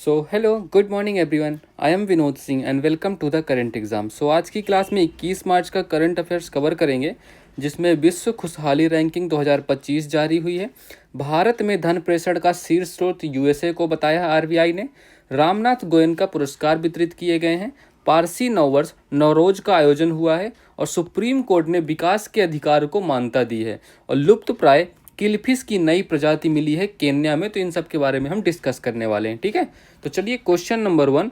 Hello good morning everyone. I am Vinod Singh and welcome to the current exam. आज की class में 21 मार्च का current affairs cover करेंगे, जिसमें विश्व खुशहाली रैंकिंग 2025 जारी हुई है। भारत में धन प्रेषण का शीर्ष स्रोत यूएसए को बताया आरबीआई ने। रामनाथ गोयनका पुरस्कार वितरित किए गए हैं। पारसी नववर्ष नवरोज का आयोजन हुआ है और सुप्रीम कोर्ट ने विकास के अधिकार को मान्यता दी है। और लुप्त प्राय किलफिश की नई प्रजाति मिली है केन्या में। तो इन सब के बारे में हम डिस्कस करने वाले हैं, ठीक है। तो चलिए क्वेश्चन नंबर 1,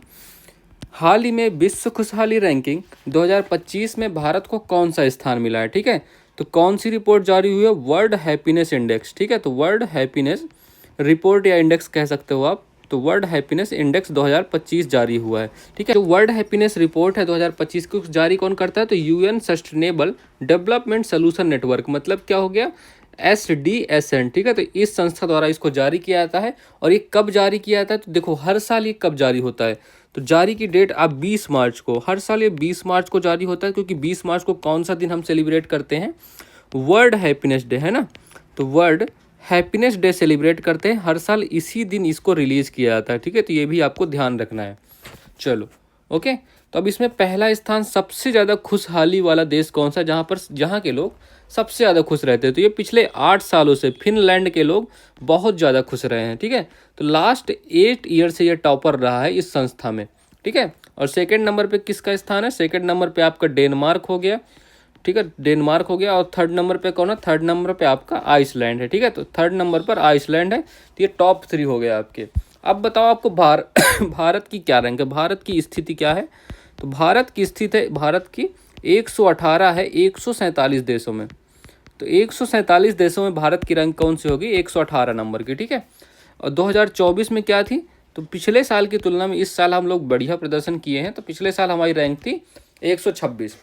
हाल ही में विश्व खुशहाली रैंकिंग 2025 में भारत को कौन सा स्थान मिला है, ठीक है। तो कौन सी रिपोर्ट जारी हुई है? वर्ल्ड हैप्पीनेस इंडेक्स, ठीक है। तो वर्ल्ड हैप्पीनेस रिपोर्ट या इंडेक्स कह सकते हो आप। तो वर्ल्ड हैप्पीनेस इंडेक्स 2025 जारी हुआ है, ठीक है। जो वर्ल्ड हैप्पीनेस रिपोर्ट है 2025 को जारी कौन करता है? तो UN sustainable development solution network, मतलब क्या हो गया? SDSN, ठीक है। तो इस संस्था द्वारा इसको जारी किया जाता है। और ये कब जारी किया जाता है? तो देखो, हर साल ये कब जारी होता है? तो जारी की डेट आप 20 मार्च को, हर साल ये 20 मार्च को जारी होता है, क्योंकि 20 मार्च को कौन सा दिन हम सेलिब्रेट करते हैं? वर्ल्ड हैप्पीनेस डे, है ना। तो वर्ल्ड हैप्पीनेस डे सेलिब्रेट करते हैं हर साल, इसी दिन इसको रिलीज किया जाता है, ठीक है। तो ये भी आपको ध्यान रखना है। चलो ओके। तो अब इसमें पहला स्थान सबसे ज़्यादा खुशहाली वाला देश कौन सा, जहाँ के लोग सबसे ज़्यादा खुश रहते हैं? तो ये पिछले 8 सालों से फिनलैंड के लोग बहुत ज़्यादा खुश रहे हैं, ठीक है। तो लास्ट 8 ईयर से ये टॉपर रहा है इस संस्था में, ठीक है। और सेकंड नंबर पे किसका स्थान है? सेकंड नंबर पे आपका डेनमार्क हो गया, ठीक है। डेनमार्क हो गया। और थर्ड नंबर पे कौन है? थर्ड नंबर पे आपका आइसलैंड है, ठीक है। तो थर्ड नंबर पर आइसलैंड है। तो ये टॉप 3 हो गया आपके। अब बताओ आपको भारत की क्या रैंक है, भारत की स्थिति क्या है? तो भारत की स्थिति है, भारत की 118 है 147 देशों में। तो 147 देशों में भारत की रैंक कौन सी होगी? 118 नंबर की, ठीक है। और 2024 में क्या थी? तो पिछले साल की तुलना में इस साल हम लोग बढ़िया प्रदर्शन किए हैं। तो पिछले साल हमारी रैंक थी 126।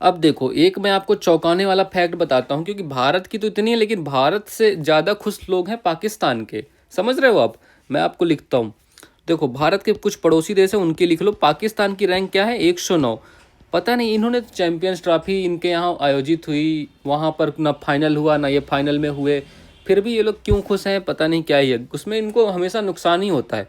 अब देखो, एक मैं आपको चौंकाने वाला फैक्ट बताता हूँ, क्योंकि भारत की तो इतनी है, लेकिन भारत से ज़्यादा खुश लोग हैं पाकिस्तान के। समझ रहे हो आप? मैं आपको लिखता हूँ। देखो, भारत के कुछ पड़ोसी देश हैं, उनकी लिख लो। पाकिस्तान की रैंक क्या है? 109। पता नहीं, इन्होंने चैंपियंस ट्रॉफी इनके यहाँ आयोजित हुई, वहाँ पर ना फाइनल हुआ ना ये फाइनल में हुए, फिर भी ये लोग क्यों खुश हैं? पता नहीं क्या ही है, उसमें इनको हमेशा नुकसान ही होता है,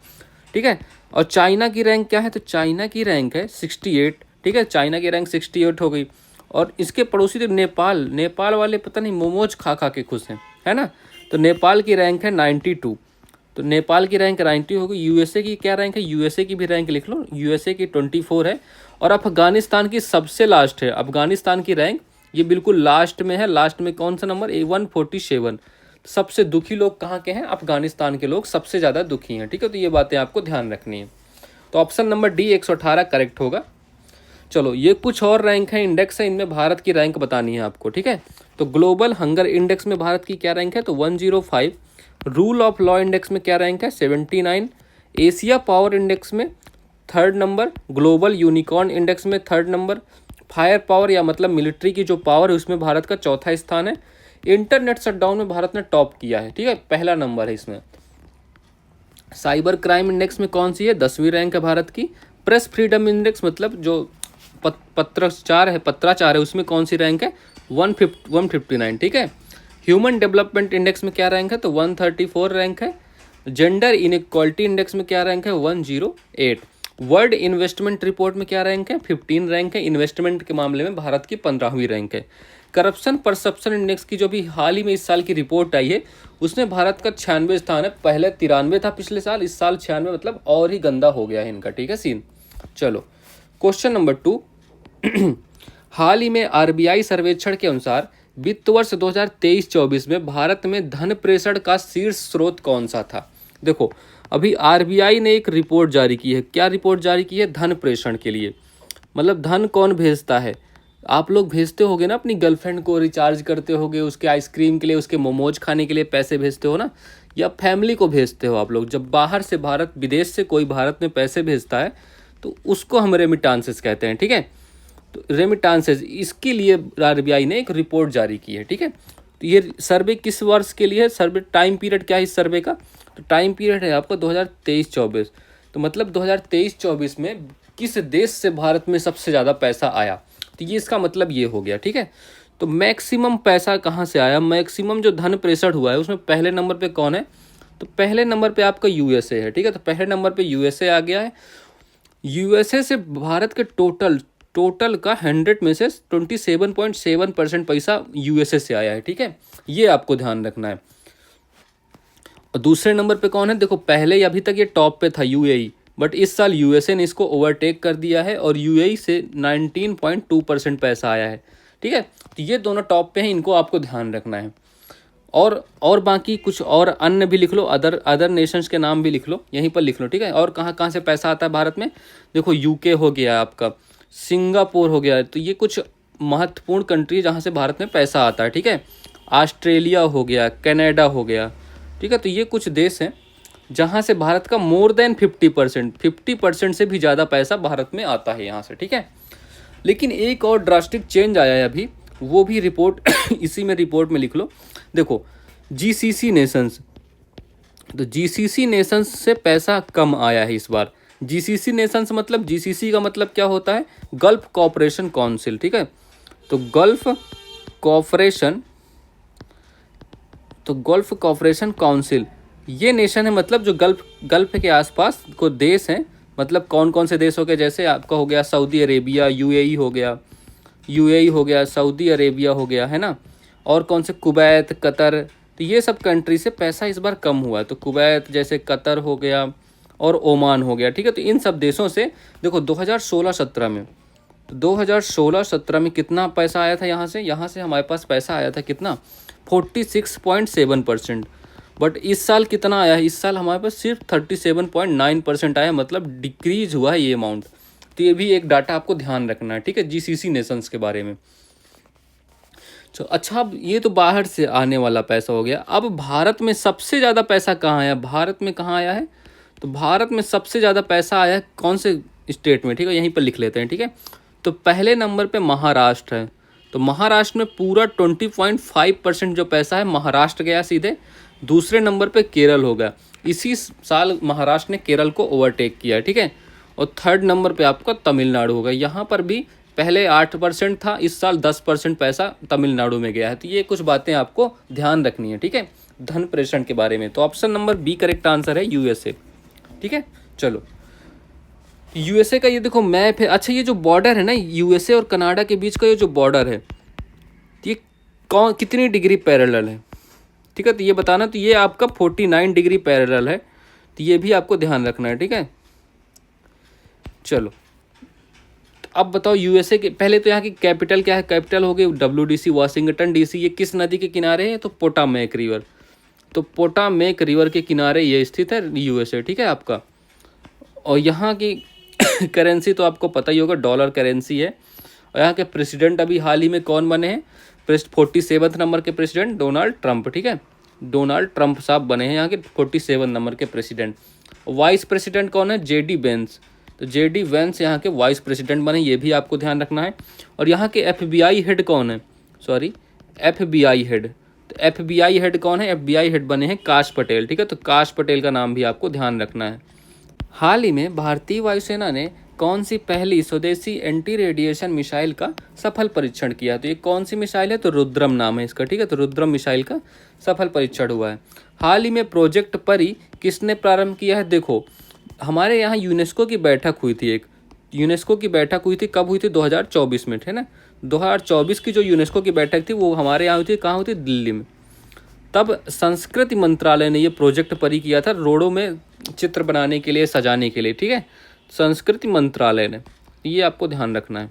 ठीक है। और चाइना की रैंक क्या है? तो चाइना की रैंक है 68, ठीक है। चाइना की रैंक 68 हो गई। और इसके पड़ोसी थे नेपाल। नेपाल वाले पता नहीं मोमोज खा खा के खुश हैं, है ना। तो नेपाल की रैंक है 92। तो नेपाल की रैंक 90 होगी। यूएसए की क्या रैंक है? यूएसए की भी रैंक लिख लो। यूएसए की 24 है। और अफगानिस्तान की सबसे लास्ट है। अफगानिस्तान की रैंक ये बिल्कुल लास्ट में है। लास्ट में कौन सा नंबर? 147। सबसे दुखी लोग कहाँ के हैं? अफगानिस्तान के लोग सबसे ज़्यादा दुखी हैं, ठीक है। तो ये बातें आपको ध्यान रखनी है। तो ऑप्शन नंबर डी 118 करेक्ट होगा। चलो, ये कुछ और रैंक है, इंडेक्स है, इनमें भारत की रैंक बतानी है आपको, ठीक है। तो ग्लोबल हंगर इंडेक्स में भारत की क्या रैंक है? तो 105। रूल ऑफ लॉ इंडेक्स में क्या रैंक है? 79। एशिया पावर इंडेक्स में third number. Global unicorn index में थर्ड नंबर। फायर पावर या मतलब मिलिट्री की जो पावर है उसमें भारत का चौथा स्थान है। इंटरनेट शटडाउन में भारत ने टॉप किया है, ठीक है, पहला नंबर है इसमें। साइबर क्राइम इंडेक्स में कौन सी है? 10वीं रैंक है भारत की। प्रेस फ्रीडम इंडेक्स मतलब जो पत्राचार है उसमें कौन सी रैंक है? 159, ठीक है। ह्यूमन डेवलपमेंट इंडेक्स में क्या रैंक है? तो 134 रैंक है। जेंडर इनइक्वालिटी इंडेक्स में क्या रैंक है? 108। वर्ल्ड इन्वेस्टमेंट रिपोर्ट में क्या रैंक है? 15 रैंक है। इन्वेस्टमेंट के मामले में भारत की 15वीं रैंक है। करप्शन परसेप्शन इंडेक्स की जो भी हाल ही में इस साल की रिपोर्ट आई है उसमें भारत का 96 स्थान है। पहले 93 था पिछले साल, इस साल 96, मतलब और ही गंदा हो गया है इनका, ठीक है सीन। चलो क्वेश्चन नंबर 2। हाल ही में आरबीआई सर्वेक्षण के अनुसार वित्त वर्ष 2023-24 में भारत में धन प्रेषण का शीर्ष स्रोत कौन सा था? देखो, अभी आरबीआई ने एक रिपोर्ट जारी की है। क्या रिपोर्ट जारी की है? धन प्रेषण के लिए, मतलब धन कौन भेजता है? आप लोग भेजते होगे ना, अपनी गर्लफ्रेंड को रिचार्ज करते होगे, उसके आइसक्रीम के लिए, उसके मोमोज खाने के लिए पैसे भेजते हो ना, या फैमिली को भेजते हो आप लोग। जब बाहर से भारत, विदेश से कोई भारत में पैसे भेजता है तो उसको हम रेमिटांसेस कहते हैं, ठीक है। तो रेमिटांसेस, इसके लिए आरबीआई ने एक रिपोर्ट जारी की है, ठीक है। तो ये सर्वे किस वर्ष के लिए है? सर्वे टाइम पीरियड क्या है इस सर्वे का? तो टाइम पीरियड है आपका 2023-24। तो मतलब 2023-24 में किस देश से भारत में सबसे ज़्यादा पैसा आया, तो ये इसका मतलब ये हो गया, ठीक है। तो मैक्सिमम पैसा कहाँ से आया? मैक्सिमम जो धन प्रेषण हुआ है उसमें पहले नंबर पे कौन है? तो पहले नंबर पे आपका यूएसए है, ठीक है। तो पहले नंबर पे यूएसए आ गया है। यूएसए से भारत के टोटल का 100 में से 27.7% पैसा यूएसए से आया है, ठीक है। ये आपको ध्यान रखना है। और दूसरे नंबर पे कौन है, देखो पहले अभी तक ये टॉप पे था यूएई, बट इस साल यूएसए ने इसको ओवरटेक कर दिया है और यूएई से 19.2% पैसा आया है, ठीक है। तो ये दोनों टॉप पे हैं, इनको आपको ध्यान रखना है। और बाकी कुछ और अन्य भी लिख लो, अदर नेशंस के नाम भी लिख लो, यहीं पर लिख लो, ठीक है। और कहाँ कहाँ से पैसा आता है भारत में, देखो यूके हो गया आपका, सिंगापुर हो गया, तो ये कुछ महत्वपूर्ण कंट्री जहाँ से भारत में पैसा आता है, ठीक है। ऑस्ट्रेलिया हो गया, कनाडा हो गया, ठीक है। तो ये कुछ देश हैं जहाँ से भारत का मोर देन 50% से भी ज़्यादा पैसा भारत में आता है यहाँ से, ठीक है। लेकिन एक और ड्रास्टिक चेंज आया है अभी, वो भी रिपोर्ट इसी में रिपोर्ट में लिख लो। देखो जीसीसी नेशंस, तो जीसीसी नेशंस से पैसा कम आया है इस बार। जीसीसी नेशंस मतलब, जीसीसी का मतलब क्या होता है, गल्फ कोऑपरेशन काउंसिल, ठीक है। तो गल्फ कोऑपरेशन काउंसिल ये नेशन है, मतलब जो गल्फ के आसपास को देश हैं, मतलब कौन कौन से देश हो गए, जैसे आपका हो गया सऊदी अरेबिया, यूएई हो गया, सऊदी अरेबिया हो गया, है ना। और कौन से, कुवैत, कतर, तो ये सब कंट्री से पैसा इस बार कम हुआ है। तो कुवैत जैसे, कतर हो गया और ओमान हो गया, ठीक है। तो इन सब देशों से देखो 2016-17 में, तो 2016-17 में कितना पैसा आया था यहाँ से हमारे पास पैसा आया था कितना, 46.7%। बट इस साल कितना आया है, इस साल हमारे पास सिर्फ 37.9% आया, मतलब डिक्रीज हुआ है ये अमाउंट। तो ये भी एक डाटा आपको ध्यान रखना है, ठीक है, जीसीसी नेशंस के बारे में। तो अच्छा, अब ये तो बाहर से आने वाला पैसा हो गया। अब भारत में सबसे ज़्यादा पैसा कहाँ आया, भारत में कहाँ आया है, तो भारत में सबसे ज़्यादा पैसा आया है कौन से स्टेट में, ठीक है, यहीं पर लिख लेते हैं, ठीक है। तो पहले नंबर पे महाराष्ट्र है। तो महाराष्ट्र में पूरा 20.5% जो पैसा है महाराष्ट्र गया सीधे। दूसरे नंबर पे केरल हो गया, इसी साल महाराष्ट्र ने केरल को ओवरटेक किया है, ठीक है। और थर्ड नंबर पे आपका तमिलनाडु होगा, यहाँ पर भी पहले 8% था, इस साल 10% पैसा तमिलनाडु में गया है। तो ये कुछ बातें आपको ध्यान रखनी है, ठीक है, धन प्रेषण के बारे में। तो option number B correct answer है, यूएसए, ठीक है। चलो यूएसए का ये देखो मैप है। अच्छा, ये जो बॉर्डर है ना यूएसए और कनाडा के बीच का, ये जो बॉर्डर है, ये कितनी डिग्री पैरेलल है, ठीक है। तो ये बताना, तो ये आपका 49 डिग्री पैरेलल है, तो ये भी आपको ध्यान रखना है, ठीक है। चलो अब बताओ यूएसए के, पहले तो यहाँ की कैपिटल क्या है, कैपिटल हो गई WDC, वाशिंगटन DC। ये किस नदी के किनारे है, तो पोटामेक रिवर। तो पोटामेक रिवर के किनारे ये स्थित है यूएसए, ठीक है आपका। और यहाँ की करेंसी तो आपको पता ही होगा, डॉलर करेंसी है। और यहाँ के प्रेसिडेंट अभी हाल ही में कौन बने हैं, 47 नंबर के प्रेसिडेंट डोनाल्ड ट्रंप, ठीक है। डोनाल्ड ट्रंप साहब बने हैं यहाँ के 47 नंबर के प्रेसिडेंट। वाइस प्रेसिडेंट कौन है, JD वेंस। तो JD वेंस यहाँ के वाइस प्रेसिडेंट बने, ये भी आपको ध्यान रखना है। और यहाँ के FBI हेड कौन है, FBI हेड। तो FBI हेड कौन है, FBI हेड बने हैं काश पटेल, ठीक है। तो काश पटेल का नाम भी आपको ध्यान रखना है। हाल ही में भारतीय वायुसेना ने कौन सी पहली स्वदेशी एंटी रेडिएशन मिसाइल का सफल परीक्षण किया, तो ये कौन सी मिसाइल है, तो रुद्रम नाम है इसका, ठीक है। तो रुद्रम मिसाइल का सफल परीक्षण हुआ है। हाल ही में प्रोजेक्ट परी किसने प्रारंभ किया है, देखो हमारे यहाँ यूनेस्को की बैठक हुई थी, कब हुई थी, 2024 में, है ना। 2024 की जो यूनेस्को की बैठक थी वो हमारे यहाँ हुई थी, कहाँ हुई थी, दिल्ली में। तब संस्कृति मंत्रालय ने ये प्रोजेक्ट परी किया था, रोडों में चित्र बनाने के लिए, सजाने के लिए, ठीक है, संस्कृति मंत्रालय ने, ये आपको ध्यान रखना है।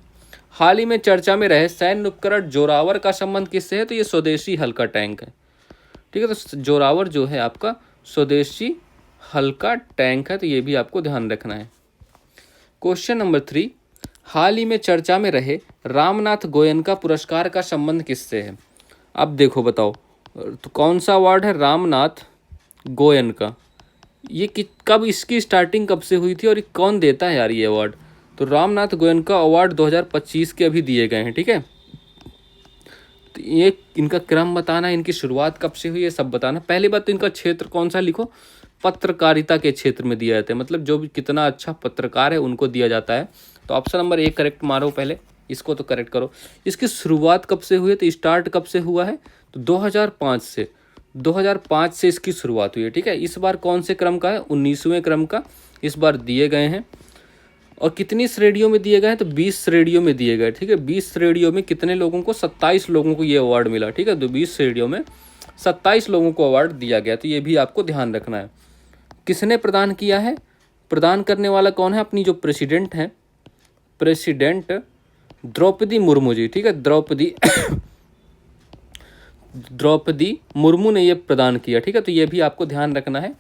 हाल ही में चर्चा में रहे सैन्य उपकरण जोरावर का संबंध किससे है, तो ये स्वदेशी हल्का टैंक है, ठीक है। तो जोरावर जो है आपका स्वदेशी हल्का टैंक है, तो ये भी आपको ध्यान रखना है। क्वेश्चन नंबर 3, हाल ही में चर्चा में रहे रामनाथ गोयनका पुरस्कार का संबंध किससे है। अब देखो बताओ, तो कौन सा अवार्ड है, रामनाथ गोयनका, ये कब, इसकी स्टार्टिंग कब से हुई थी और ये कौन देता है यार ये अवार्ड। तो रामनाथ गोयनका अवार्ड 2025 के अभी दिए गए हैं, ठीक है। तो ये इनका क्रम बताना, इनकी शुरुआत कब से हुई है सब बताना। पहली बात तो इनका क्षेत्र कौन सा लिखो, पत्रकारिता के क्षेत्र में दिया जाता है, मतलब जो भी कितना अच्छा पत्रकार है उनको दिया जाता है। तो ऑप्शन नंबर 1 करेक्ट मारो, पहले इसको तो करेक्ट करो। इसकी शुरुआत कब से हुई है, तो स्टार्ट कब से हुआ है, तो 2005 से। 2005 से इसकी शुरुआत हुई है, ठीक है। इस बार कौन से क्रम का है? 19वें क्रम का इस बार दिए गए हैं। और कितनी श्रेणियों में दिए गए हैं? तो 20 श्रेणियों में दिए गए, ठीक है। 20 श्रेणियों में कितने लोगों को? 27 लोगों को ये अवार्ड मिला, ठीक है। तो 20 श्रेणियों में 27 लोगों को अवार्ड दिया गया, तो ये भी आपको ध्यान रखना है। किसने प्रदान किया है? प्रदान करने वाला कौन है? अपनी जो प्रेसिडेंट है, प्रेसिडेंट द्रौपदी मुर्मू जी, ठीक है। द्रौपदी मुर्मू ने ये प्रदान किया, ठीक है। तो ये भी आपको ध्यान रखना है।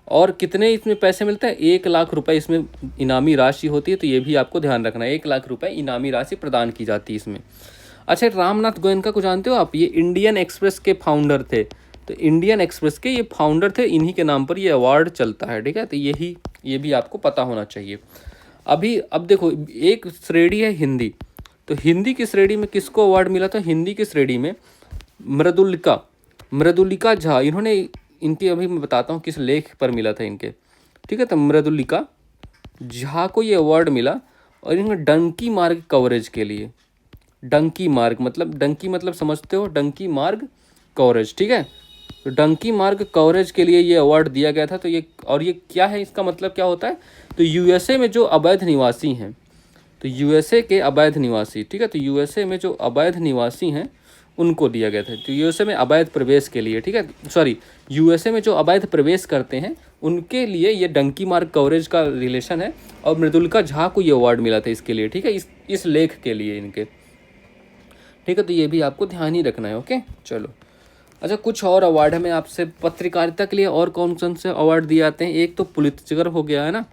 और कितने इसमें पैसे मिलते हैं? 1 लाख रुपए इसमें इनामी राशि होती है, तो ये भी आपको ध्यान रखना है। 1 लाख रुपए इनामी राशि प्रदान की जाती है इसमें। अच्छा, रामनाथ गोयनका को जानते हो आप? ये इंडियन एक्सप्रेस के फाउंडर थे। तो इंडियन एक्सप्रेस के ये फाउंडर थे, इन्हीं के नाम पर ये अवार्ड चलता है, ठीक है। तो ये भी आपको पता होना चाहिए। अब देखो, एक श्रेणी है हिंदी। तो हिंदी की श्रेणी में किसको अवार्ड मिला था? हिंदी की श्रेणी में मृदुलिका झा, इन्होंने इनकी अभी मैं बताता हूँ किस लेख पर मिला था इनके, ठीक है। तो मृदुलिका झा को ये अवार्ड मिला, और इन्होंने डंकी मार्ग कवरेज के लिए, डंकी मतलब समझते हो? डंकी मार्ग कवरेज, ठीक है। तो डंकी मार्ग कवरेज के लिए ये अवार्ड दिया गया था। तो ये क्या है, इसका मतलब क्या होता है? तो यूएसए में जो अवैध निवासी हैं, तो यूएसए के अवैध निवासी, ठीक है। तो यूएसए में जो अवैध निवासी हैं उनको दिया गया था। तो यूएसए में अवैध प्रवेश के लिए, ठीक है, सॉरी, यूएसए में जो अवैध प्रवेश करते हैं उनके लिए ये डंकी मार्ग कवरेज का रिलेशन है। और मृदुलिका झा को ये अवार्ड मिला था इसके लिए, ठीक है, इस लेख के लिए इनके, ठीक है। तो ये भी आपको ध्यान ही रखना है, ओके। चलो, अच्छा, कुछ और अवार्ड है। मैं आपसे पत्रकारिता के लिए और कौन कौन से अवार्ड दिए जाते हैं? एक तो पुलित्जर हो गया है ना,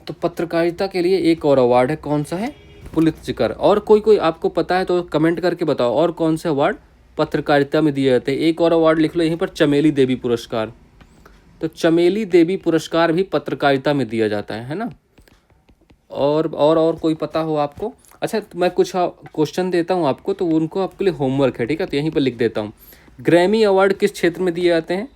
तो पत्रकारिता के लिए एक और अवार्ड है, कौन सा है? पुलित्जर। और कोई आपको पता है तो कमेंट करके बताओ, और कौन से अवार्ड पत्रकारिता में दिए जाते हैं? एक और अवार्ड लिख लो यहीं पर, चमेली देवी पुरस्कार। तो चमेली देवी पुरस्कार भी पत्रकारिता में दिया जाता है ना। और कोई पता हो आपको? अच्छा, तो मैं कुछ क्वेश्चन देता हूँ आपको, तो उनको आपके लिए होमवर्क है, ठीक है। तो यहीं पर लिख देता हूँ। ग्रैमी अवार्ड किस क्षेत्र में दिए जाते हैं?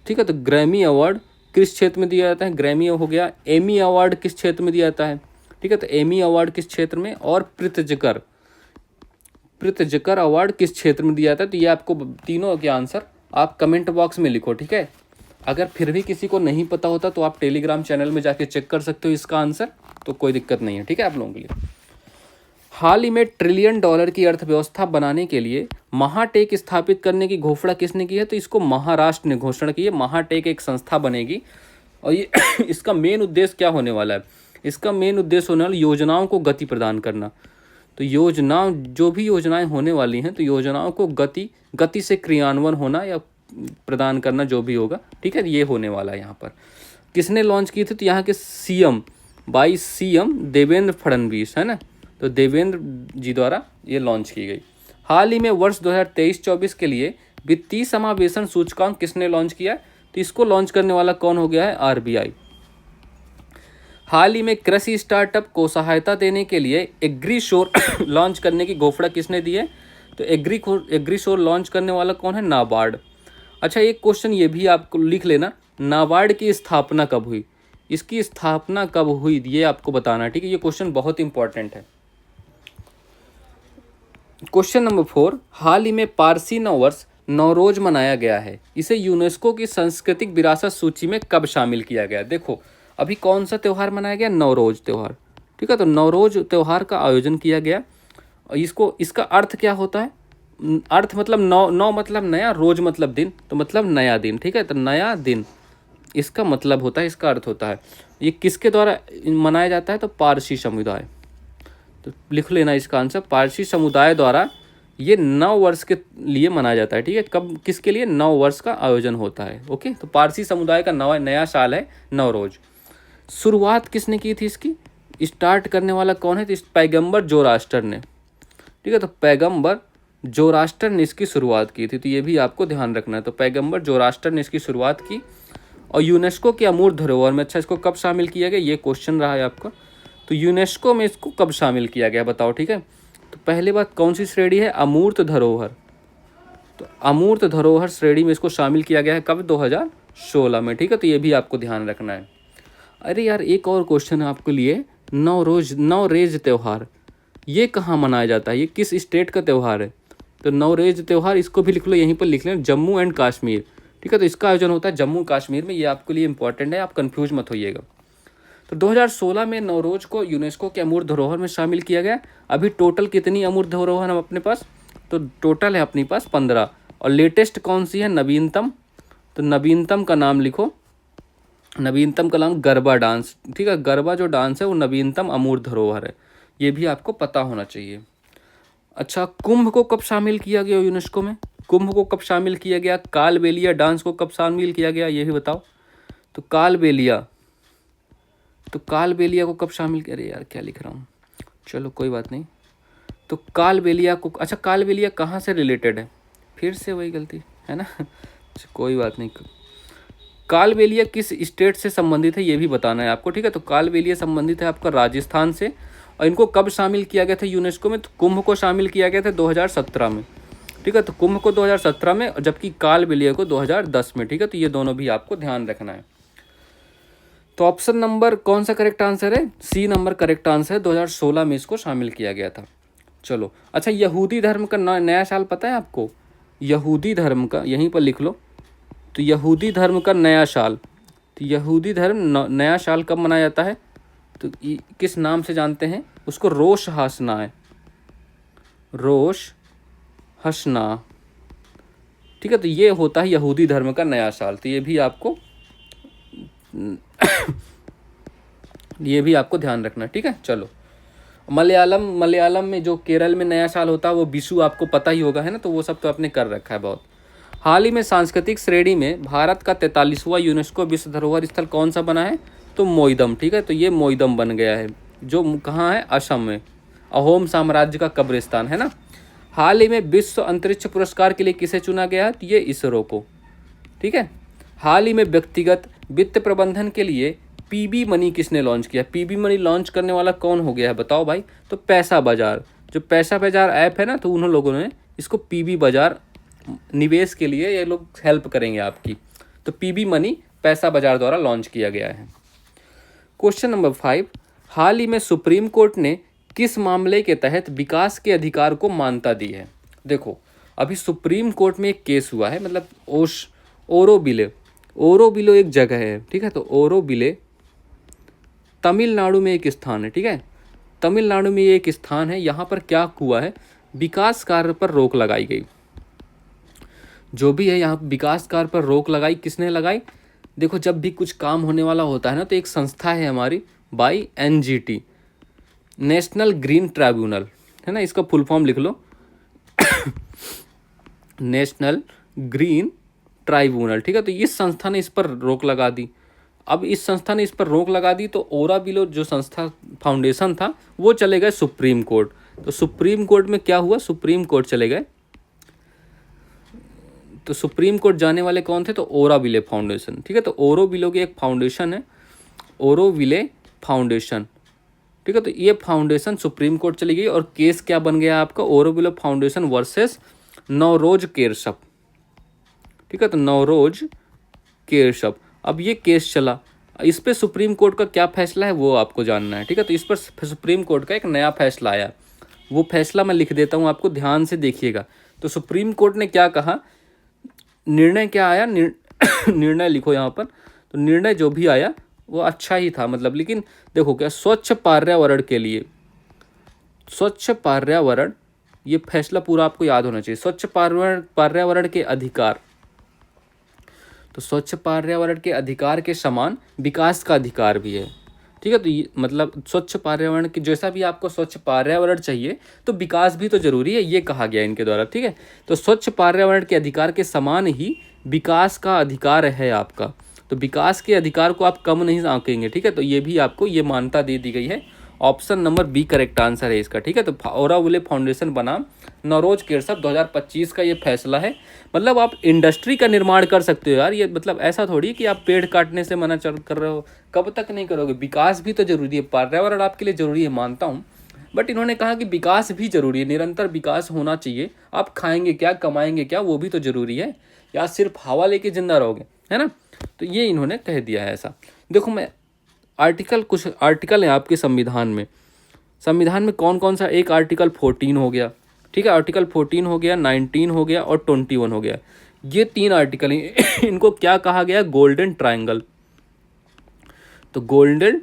ठीक है, तो ग्रैमी अवार्ड किस क्षेत्र में दिया जाता है? ग्रैमी हो गया। एमी अवार्ड किस क्षेत्र में दिया जाता है? ठीक है, तो एमी अवार्ड किस क्षेत्र में? और प्रित्जकर अवार्ड किस क्षेत्र में दिया जाता है? तो ये आपको तीनों के आंसर आप कमेंट बॉक्स में लिखो, ठीक है। अगर फिर भी किसी को नहीं पता होता तो आप टेलीग्राम चैनल में जाके चेक कर सकते हो इसका आंसर, तो कोई दिक्कत नहीं है, ठीक है, आप लोगों के लिए। हाल ही में $1 ट्रिलियन की अर्थव्यवस्था बनाने के लिए महाटेक स्थापित करने की घोषणा किसने की है? तो इसको महाराष्ट्र ने घोषणा की है। महाटेक एक संस्था बनेगी, और ये इसका मेन उद्देश्य क्या होने वाला है? इसका मेन उद्देश्य होने वाला योजनाओं को गति प्रदान करना। तो जो भी योजनाएं होने वाली हैं, तो योजनाओं को गति से क्रियान्वयन होना या प्रदान करना, जो भी होगा, ठीक है, ये होने वाला है यहाँ पर। किसने लॉन्च की थी? तो यहाँ के सीएम देवेंद्र फडणवीस, है ना। तो देवेंद्र जी द्वारा ये लॉन्च की गई। हाल ही में वर्ष 2023-24 के लिए वित्तीय समावेशन सूचकांक किसने लॉन्च किया? तो इसको लॉन्च करने वाला कौन हो गया है? आरबीआई। हाल ही में कृषि स्टार्टअप को सहायता देने के लिए एग्रीशोर लॉन्च करने की घोषणा किसने दी है? तो एग्रीशोर लॉन्च करने वाला कौन है? नाबार्ड। अच्छा, एक क्वेश्चन ये भी आपको लिख लेना, नाबार्ड की स्थापना कब हुई? इसकी स्थापना कब हुई ये आपको बताना, ठीक है। ये क्वेश्चन बहुत इंपॉर्टेंट है। क्वेश्चन नंबर 4, हाल ही में पारसी नववर्ष नवरोज मनाया गया है, इसे यूनेस्को की सांस्कृतिक विरासत सूची में कब शामिल किया गया? देखो, अभी कौन सा त्यौहार मनाया गया? नवरोज त्यौहार, ठीक है। तो नवरोज त्यौहार का आयोजन किया गया। और इसका अर्थ क्या होता है? अर्थ मतलब नौ मतलब नया, रोज मतलब दिन, तो मतलब नया दिन, ठीक है। तो नया दिन इसका मतलब होता है, इसका अर्थ होता है। ये किसके द्वारा मनाया जाता है? तो पारसी समुदाय। तो लिख लेना इसका आंसर, पारसी समुदाय द्वारा ये नव वर्ष के लिए मनाया जाता है, ठीक है। कब, किसके लिए? नव वर्ष का आयोजन होता है, ओके। तो पारसी समुदाय का नया साल है नवरोज। शुरुआत किसने की थी इसकी? स्टार्ट करने वाला कौन है? तो इस पैगंबर जोरास्टर ने, ठीक है। तो पैगंबर जोरास्टर ने इसकी शुरुआत की थी, तो ये भी आपको ध्यान रखना है। तो पैगंबर जोरास्टर ने इसकी शुरुआत की। और यूनेस्को की अमूर्त धरोहर में, अच्छा, इसको कब शामिल किया गया? ये क्वेश्चन रहा है आपका। तो यूनेस्को में इसको कब शामिल किया गया बताओ, ठीक है। तो पहली बात, कौन सी श्रेणी है? अमूर्त धरोहर। तो अमूर्त धरोहर श्रेणी में इसको शामिल किया गया है कब? 2016 में, ठीक है। तो ये भी आपको ध्यान रखना है। अरे यार, एक और क्वेश्चन है आपके लिए, नवरेज त्यौहार ये कहाँ मनाया जाता है? ये किस स्टेट का त्यौहार है? तो नवरेज त्यौहार इसको भी लिख लो, यहीं पर लिख लें जम्मू एंड कश्मीर, ठीक है। तो इसका आयोजन होता है जम्मू कश्मीर में, ये आपके लिए इंपॉर्टेंट है, आप कंफ्यूज मत होइएगा। तो 2016 में नवरोज को यूनेस्को के अमूर्त धरोहर में शामिल किया गया। अभी टोटल कितनी अमूर्त धरोहर है अपने पास, तो टोटल है अपने पास 15। और लेटेस्ट कौन सी है, नवीनतम, तो नवीनतम का नाम लिखो, नवीनतम का नाम गरबा डांस, ठीक है। गरबा जो डांस है वो नवीनतम अमूर्त धरोहर है, ये भी आपको पता होना चाहिए। अच्छा, कुंभ को कब शामिल किया गया यूनेस्को में, कुंभ को कब शामिल किया गया, कालबेलिया डांस को कब शामिल किया गया, ये भी बताओ। तो कालबेलिया को कब शामिल किया, अरे यार क्या लिख रहा हूँ, चलो कोई बात नहीं। तो कालबेलिया को, अच्छा कालबेलिया कहाँ से रिलेटेड है, फिर से वही गलती है ना, कोई बात नहीं। कालबेलिया किस स्टेट से संबंधित है ये भी बताना है आपको, ठीक है। तो कालबेलिया संबंधित है आपका राजस्थान से। और इनको कब शामिल किया गया था यूनेस्को में, तो कुंभ को शामिल किया गया था 2017 में, ठीक है। तो कुंभ को 2017 में, जबकि कालबेलिया को 2010 में, ठीक है। तो ये दोनों भी आपको ध्यान रखना है। तो ऑप्शन नंबर कौन सा करेक्ट आंसर है, सी नंबर करेक्ट आंसर है, 2016 में इसको शामिल किया गया था। चलो अच्छा, यहूदी धर्म का नया साल पता है आपको, यहूदी धर्म का, यहीं पर लिख लो। तो यहूदी धर्म का नया साल, तो यहूदी धर्म नया साल कब मनाया जाता है, तो किस नाम से जानते हैं उसको, रोश हसना है, रोश हसना, ठीक है। तो ये होता है यहूदी धर्म का नया साल, तो ये भी आपको ध्यान रखना, ठीक है। चलो, मलयालम में जो केरल में नया साल होता है वो विशु आपको पता ही होगा, है ना, तो वो सब तो आपने कर रखा है बहुत। हाल ही में सांस्कृतिक श्रेणी में भारत का 43वां यूनेस्को विश्व धरोहर स्थल कौन सा बना है, तो मोईदम, ठीक है। तो ये मोईदम बन गया है, जो कहाँ है, असम में, अहोम साम्राज्य का कब्रिस्तान, है ना। हाल ही में विश्व अंतरिक्ष पुरस्कार के लिए किसे चुना गया है, तो ये इसरो को, ठीक है। हाल ही में व्यक्तिगत वित्त प्रबंधन के लिए पीबी मनी किसने लॉन्च किया, पीबी मनी लॉन्च करने वाला कौन हो गया है बताओ भाई, तो पैसा बाजार, जो पैसा बाजार ऐप है ना, तो उन लोगों ने इसको पीबी बाजार, निवेश के लिए ये लोग हेल्प करेंगे आपकी, तो पीबी मनी पैसा बाजार द्वारा लॉन्च किया गया है। क्वेश्चन नंबर 5, हाल ही में सुप्रीम कोर्ट ने किस मामले के तहत विकास के अधिकार को मान्यता दी है। देखो, अभी सुप्रीम कोर्ट में एक केस हुआ है, मतलब ओरोबिले एक जगह है, ठीक है। तो ओरोबिले तमिलनाडु में एक स्थान है, ठीक है। तमिलनाडु में ये एक स्थान है, यहाँ पर क्या हुआ है, विकास कार्य पर रोक लगाई गई, जो भी है यहाँ विकास कार्य पर रोक लगाई, किसने लगाई, देखो जब भी कुछ काम होने वाला होता है ना, तो एक संस्था है हमारी by NGT, national green tribunal, है ना, इसका फुल फॉर्म लिख लो नेशनल ग्रीन ट्राइब्यूनल, ठीक है। तो इस संस्था ने इस पर रोक लगा दी। अब इस संस्था ने इस पर रोक लगा दी, तो ओराबिलो जो संस्था फाउंडेशन था वो चले गए सुप्रीम कोर्ट। तो सुप्रीम कोर्ट में क्या हुआ, सुप्रीम कोर्ट चले गए, तो सुप्रीम कोर्ट जाने वाले कौन थे, तो ओराविले फाउंडेशन, ठीक है। तो ओरोविले की एक फाउंडेशन है, ओरोविले फाउंडेशन, ठीक है। तो ये फाउंडेशन सुप्रीम कोर्ट चली गई, और केस क्या बन गया आपका, ओरोविले फाउंडेशन वर्सेस नवरोज केशव, ठीक है। तो नवरोज केशव, अब ये केस चला, इस पे सुप्रीम कोर्ट का क्या फैसला है वो आपको जानना है, ठीक है। तो इस पर सुप्रीम कोर्ट का एक नया फैसला आया, वो फैसला मैं लिख देता हूँ, आपको ध्यान से देखिएगा। तो सुप्रीम कोर्ट ने क्या कहा, निर्णय क्या आया, निर्णय लिखो यहाँ पर। तो निर्णय जो भी आया वो अच्छा ही था, मतलब, लेकिन देखो क्या, स्वच्छ पर्यावरण के लिए, स्वच्छ पर्यावरण, ये फैसला पूरा आपको याद होना चाहिए, स्वच्छ पर्यावरण के अधिकार, तो स्वच्छ पर्यावरण के अधिकार के समान विकास का अधिकार भी है, ठीक है। तो ये मतलब स्वच्छ पर्यावरण की, जैसा भी आपको स्वच्छ पर्यावरण चाहिए तो विकास भी तो जरूरी है, ये कहा गया इनके द्वारा, ठीक है। तो स्वच्छ पर्यावरण के अधिकार के समान ही विकास का अधिकार है आपका, तो विकास के अधिकार को आप कम नहीं आंकेंगे, ठीक है। तो ये भी आपको ये मान्यता दे दी गई है, option number B correct answer है इसका, ठीक है। तो ओराविले फाउंडेशन बनाम नवरोज केशव 2025 का ये फैसला है। मतलब आप इंडस्ट्री का निर्माण कर सकते हो यार, ये मतलब ऐसा थोड़ी कि आप पेड़ काटने से मना कर रहे हो, कब तक नहीं करोगे, विकास भी तो जरूरी है, पर्यावरण आपके लिए जरूरी है, मानता हूँ, बट इन्होंने कहा कि विकास भी जरूरी है, निरंतर विकास होना चाहिए, आप खाएंगे क्या, कमाएंगे क्या, वो भी तो जरूरी है, या सिर्फ हवा लेके जिंदा रहोगे, है ना। तो ये इन्होंने कह दिया है ऐसा। देखो मैं कुछ आर्टिकल है आपके संविधान में कौन कौन सा, एक आर्टिकल 14 हो गया, ठीक है। आर्टिकल 14 हो गया, 19 हो गया और 21 हो गया। ये 3 आर्टिकल हैं। इनको क्या कहा गया? Golden triangle. तो गोल्डन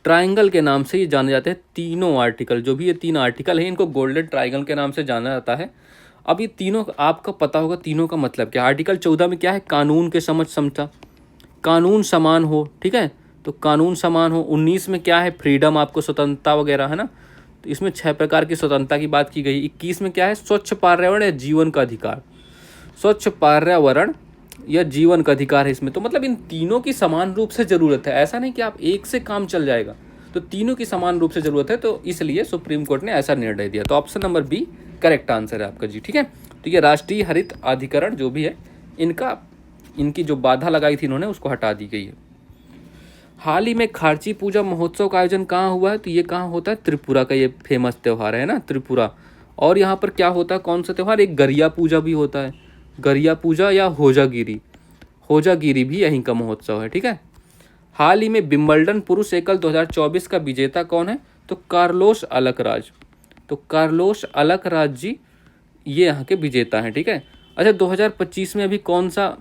ट्रायंगल के नाम से ये जाने जाते हैं तीनों आर्टिकल। जो भी ये 3 आर्टिकल हैं इनको गोल्डन ट्रायंगल के नाम से जाना जाता है। अब ये तीनों आपको पता होगा तीनों का मतलब क्या। आर्टिकल 14 में क्या है? कानून के समझ समता, कानून समान हो, ठीक है, तो कानून समान हो। 19 में क्या है? फ्रीडम, आपको स्वतंत्रता वगैरह, है ना, तो इसमें 6 प्रकार की स्वतंत्रता की बात की गई। 21 में क्या है? स्वच्छ पर्यावरण या जीवन का अधिकार, स्वच्छ पर्यावरण या जीवन का अधिकार है इसमें। तो मतलब इन तीनों की समान रूप से ज़रूरत है, ऐसा नहीं कि आप एक से काम चल जाएगा, तो तीनों की समान रूप से ज़रूरत है। तो इसलिए सुप्रीम कोर्ट ने ऐसा निर्णय दिया। तो option number B correct answer है आपका जी, ठीक है। तो ये राष्ट्रीय हरित अधिकरण जो भी है इनकी जो बाधा लगाई थी इन्होंने उसको हटा दी गई है। हाल ही में खार्ची पूजा महोत्सव का आयोजन कहाँ हुआ है? तो ये कहाँ होता है? त्रिपुरा का ये फेमस त्यौहार है ना, त्रिपुरा। और यहाँ पर क्या होता है? कौन सा त्यौहार? एक गरिया पूजा भी होता है, गरिया पूजा या होजागिरी, होजागिरी भी यहीं का महोत्सव है, ठीक है। हाल ही में विंबलडन पुरुष एकल 2024 का विजेता कौन है? तो कार्लोस अलकराज। तो कार्लोस अलकराज जी ये यहाँ के विजेता हैं, ठीक है। अच्छा, 2025 में अभी कौन सा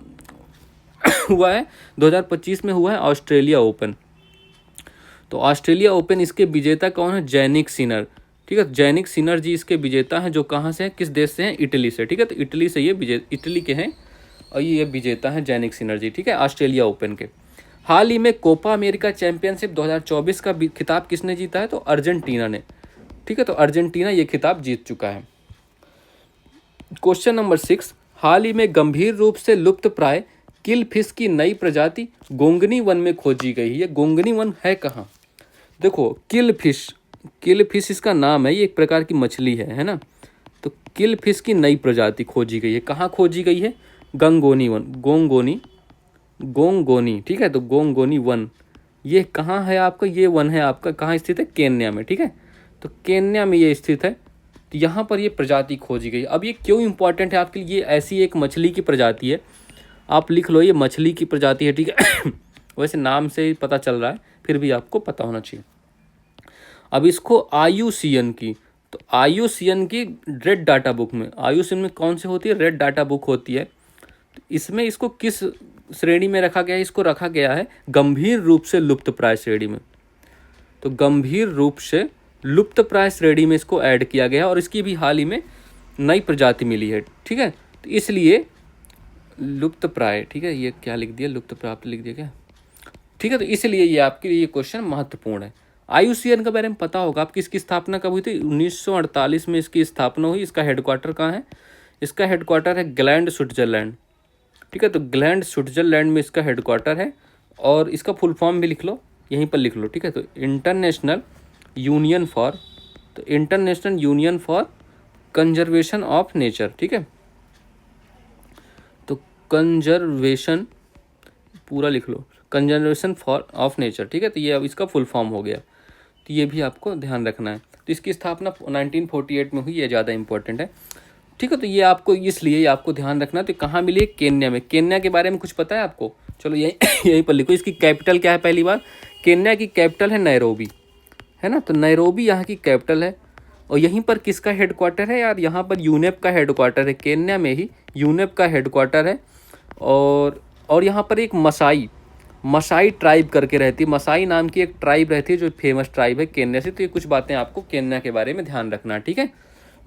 हुआ है? 2025 में हुआ है ऑस्ट्रेलिया ओपन। तो ऑस्ट्रेलिया ओपन इसके विजेता कौन है? जैनिक सिनर, ठीक है। जैनिक सिनर जी इसके विजेता हैं, जो कहाँ से हैं, किस देश से हैं? इटली से, ठीक है। तो इटली से ये इटली के हैं और ये विजेता हैं जैनिक सिनर जी, ठीक है, ऑस्ट्रेलिया ओपन के। हाल ही में कोपा अमेरिका चैंपियनशिप 2024 का खिताब किसने जीता है? तो अर्जेंटीना ने, ठीक है। तो अर्जेंटीना ये खिताब जीत चुका है। क्वेश्चन नंबर 6, हाल ही में गंभीर रूप से लुप्त प्राय किल फिश की नई प्रजाति गोंगनी वन में खोजी गई है। गोंगनी वन है कहाँ? देखो, किल फिश इसका नाम है, ये एक प्रकार की मछली है ना। तो किल फिश की नई प्रजाति खोजी गई है। कहाँ खोजी गई है? गंगोनी वन, गोंगोनी, ठीक है। तो गोंगोनी वन ये कहाँ है आपका? ये वन है आपका कहाँ स्थित है? केन्या में, ठीक है। तो केन्या में ये स्थित है। तो यहाँ पर ये प्रजाति खोजी गई। अब ये क्यों इंपॉर्टेंट है आपके लिए? ये ऐसी एक मछली की प्रजाति है, आप लिख लो, ये मछली की प्रजाति है, ठीक है। वैसे नाम से ही पता चल रहा है, फिर भी आपको पता होना चाहिए। अब इसको IUCN की, तो IUCN की रेड डाटा बुक में, IUCN में कौन सी होती है? रेड डाटा बुक होती है। तो इसमें इसको किस श्रेणी में रखा गया है? इसको रखा गया है गंभीर रूप से लुप्त प्राय श्रेणी में। तो गंभीर रूप से लुप्त प्राय श्रेणी में इसको ऐड किया गया है और इसकी भी हाल ही में नई प्रजाति मिली है, ठीक है। तो इसलिए लुप्त प्राय, ठीक है, ये क्या लिख दिया? लुप्त प्राप्त लिख दिया क्या? ठीक है। तो इसलिए ये आपके लिए ये क्वेश्चन महत्वपूर्ण है। IUCN के बारे में पता होगा आपकी, इसकी स्थापना कब हुई थी? 1948 में इसकी स्थापना हुई। इसका हेडक्वार्टर कहाँ है? इसका हेडक्वार्टर है ग्लैंड, स्विट्जरलैंड, ठीक है। तो ग्लैंड स्विट्जरलैंड में इसका हेडक्वार्टर है और इसका फुल फॉर्म भी लिख लो, यहीं पर लिख लो, ठीक है। तो international union for conservation of nature, ठीक है। तो कंजर्वेशन पूरा लिख लो, कंजर्वेशन फॉर ऑफ नेचर, ठीक है। तो ये अब इसका फुल फॉर्म हो गया। तो ये भी आपको ध्यान रखना है। तो इसकी स्थापना 1948 में हुई, ये ज़्यादा इंपॉर्टेंट है, ठीक है। तो ये आपको इसलिए आपको ध्यान रखना है। तो कहाँ मिली है? केन्या में। केन्या के बारे में कुछ पता है आपको? चलो यहीं पर लिखो। इसकी कैपिटल क्या है? पहली बार, केन्या की कैपिटल है नैरोबी, है ना। तो नैरोबी यहाँ की कैपिटल है। और यहीं पर किसका हेडक्वार्टर है यार? यहाँ पर यूनेप का हेडक्वार्टर है, केन्या में ही यूनेप का हेडक्वार्टर है। और यहाँ पर एक मसाई ट्राइब करके रहती है, मसाई नाम की एक ट्राइब रहती है जो फेमस ट्राइब है केन्या से। तो ये कुछ बातें आपको केन्या के बारे में ध्यान रखना है, ठीक है।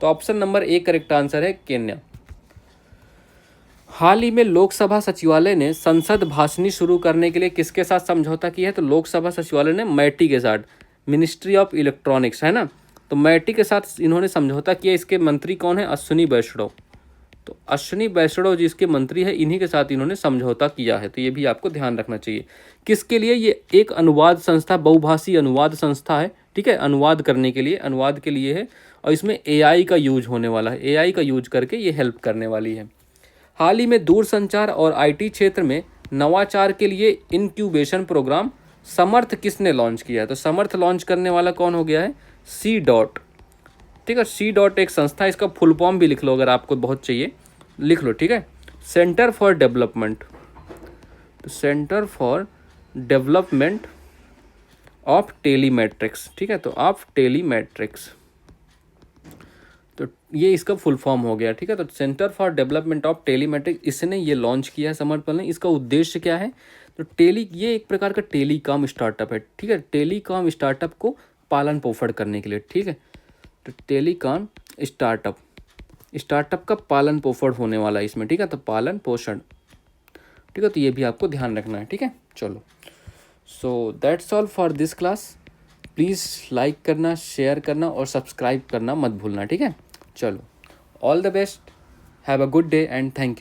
तो option number A correct answer है, केन्या। हाल ही में लोकसभा सचिवालय ने संसद भाषणी शुरू करने के लिए किसके साथ समझौता किया है? तो लोकसभा सचिवालय ने मैटी के साथ, मिनिस्ट्री ऑफ इलेक्ट्रॉनिक्स, है ना। तो मैटी के साथ इन्होंने समझौता किया। इसके मंत्री कौन है? अश्विनी वैष्णव। तो अश्विनी वैष्णव जी इसके मंत्री है, इन्हीं के साथ इन्होंने समझौता किया है। तो ये भी आपको ध्यान रखना चाहिए। किसके लिए? ये एक अनुवाद संस्था, बहुभाषी अनुवाद संस्था है, ठीक है। अनुवाद करने के लिए, अनुवाद के लिए है। और इसमें AI का यूज होने वाला है, AI का यूज करके ये हेल्प करने वाली है। हाल ही में दूरसंचार और IT क्षेत्र में नवाचार के लिए इंक्यूबेशन प्रोग्राम समर्थ किसने लॉन्च किया है? तो समर्थ लॉन्च करने वाला कौन हो गया है? C., ठीक है। C., एक संस्था, इसका फुल फॉर्म भी लिख लो अगर आपको बहुत चाहिए, लिख लो, ठीक है। सेंटर फॉर डेवलपमेंट, तो सेंटर फॉर डेवलपमेंट ऑफ टेलीमेट्रिक्स, ठीक है। तो ऑफ टेलीमेट्रिक्स, तो ये इसका फुल फॉर्म हो गया, ठीक है। तो सेंटर फॉर डेवलपमेंट ऑफ टेलीमेट्रिक, इसने ये लॉन्च किया है समर्पण ने। इसका उद्देश्य क्या है? तो ये एक प्रकार का टेलीकॉम स्टार्टअप है, ठीक है। टेलीकॉम स्टार्टअप को पालन पोषण करने के लिए, ठीक है। तो टेलीकॉम स्टार्टअप का पालन पोषण होने वाला है इसमें, ठीक है। तो पालन पोषण, ठीक है। तो ये भी आपको ध्यान रखना है, ठीक है। चलो, so that's all for this class. Please like करना, शेयर करना और सब्सक्राइब करना मत भूलना, ठीक है। चलो, all the best, have a good day and thank you.